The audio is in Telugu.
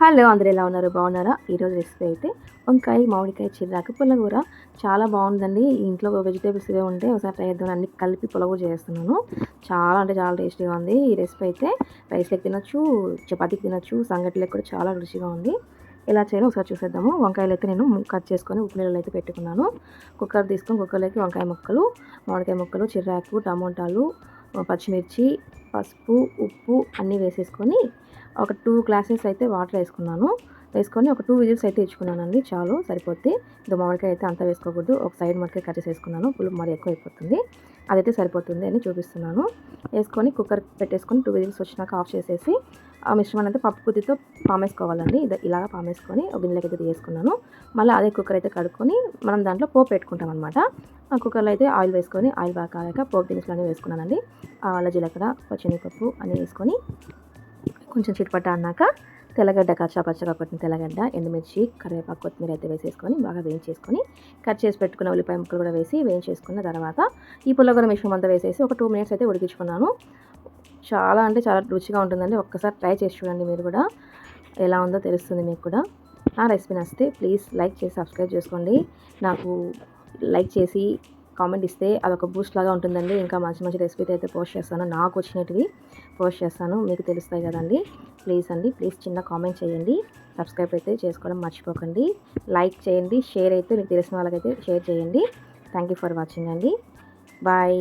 హలో అందరూ ఎలా ఉన్నారు? బాగున్నారా? ఈరోజు రెసిపీ అయితే వంకాయ, మామిడికాయ, చిర్రాకు పుల్లగూర చాలా బాగుందండి. ఇంట్లో వెజిటేబుల్స్ ఇవే ఉంటే ఒకసారి ట్రై చేద్దాం అన్ని కలిపి పుల్లగూర చేస్తున్నాను. చాలా అంటే చాలా టేస్టీగా ఉంది. ఈ రెసిపీ అయితే రైస్‌లోకి తినొచ్చు, చపాతీకి తినొచ్చు, సంగటిలోకి కూడా చాలా రుచిగా ఉంది. ఎలా చేయాలో ఒకసారి చూసేద్దాము. వంకాయలు అయితే నేను కట్ చేసుకొని ఉప్పు నీళ్ళలో అయితే పెట్టుకున్నాను. కుక్కర్ తీసుకొని కుక్కర్లోకి వంకాయ ముక్కలు, మామిడికాయ ముక్కలు, చిర్రాకు, టమోటాలు, పచ్చిమిర్చి, పసుపు, ఉప్పు అన్నీ వేసేసుకొని ఒక 2 గ్లాసెస్ అయితే వాటర్ వేసుకున్నాను. వేసుకొని ఒక 2 విజిల్స్ అయితే ఇచ్చుకున్నానండి. చాలు సరిపోద్ది. ఇంకా మామిడికాయ అయితే అంతా వేసుకోకూడదు. ఒక సైడ్ మాత్రమే కట్ చేసేసుకున్నాను. పులుపు మరి ఎక్కువైపోతుంది. అదైతే సరిపోతుంది అని చూపిస్తున్నాను. వేసుకొని కుక్కర్ పెట్టేసుకొని 2 విజిల్స్ వచ్చినాక ఆఫ్ చేసేసి ఆ మిశ్రమాన్ని అయితే పప్పు గుత్తితో పామేసుకోవాలండి. ఇలాగ పామేసుకొని ఒక గిన్నెలోకి అయితే తీసుకున్నాను. మళ్ళీ అదే కుక్కర్ అయితే కడుక్కొని మనం దాంట్లో పోపు పెట్టుకుంటాం అనమాట. ఆ కుక్కర్లో అయితే ఆయిల్ వేసుకొని ఆయిల్ బాగా కాగాక పోపు దినుసులు అన్నీ వేసుకున్నానండి. ఆవాల, జీలకర్ర, పచ్చిమిరపప్పు అన్నీ వేసుకొని కొంచెం చిటపట అన్నాక తెల్లగడ్డ పచ్చగా కొట్టిన తెల్లగడ్డ, ఎండుమిర్చి, కరివేపాకు, కొత్తిమీర అయితే వేసేసుకొని బాగా వేయించేసుకొని కట్ చేసి పెట్టుకున్న ఉల్లిపాయ ముక్కలు కూడా వేసి వేయించేసుకున్న తర్వాత ఈ పుల్లగూర మిశ్రమం అంతా వేసేసి ఒక 2 మినిట్స్ అయితే ఉడికించుకున్నాను. చాలా అంటే చాలా రుచిగా ఉంటుందండి. ఒక్కసారి ట్రై చేసి చూడండి మీరు కూడా. ఎలా ఉందో తెలుస్తుంది మీకు కూడా. నా రెసిపీ నచ్చితే ప్లీజ్ లైక్ చేసి సబ్స్క్రైబ్ చేసుకోండి. నాకు లైక్ చేసి కామెంట్ ఇస్తే అదొక బూస్ట్ లాగా ఉంటుందండి. ఇంకా మంచి మంచి రెసిపీ అయితే పోస్ట్ చేస్తాను. నాకు వచ్చినటివి పోస్ట్ చేస్తాను. మీకు తెలుస్తాయి కదండి. ప్లీజ్ అండి, ప్లీజ్ చిన్న కామెంట్ చేయండి. సబ్స్క్రైబ్ అయితే చేసుకోవడం మర్చిపోకండి. లైక్ చేయండి, షేర్ అయితే మీకు తెలిసిన వాళ్ళకైతే షేర్ చేయండి. థ్యాంక్ యూ ఫర్ వాచింగ్ అండి. బాయ్.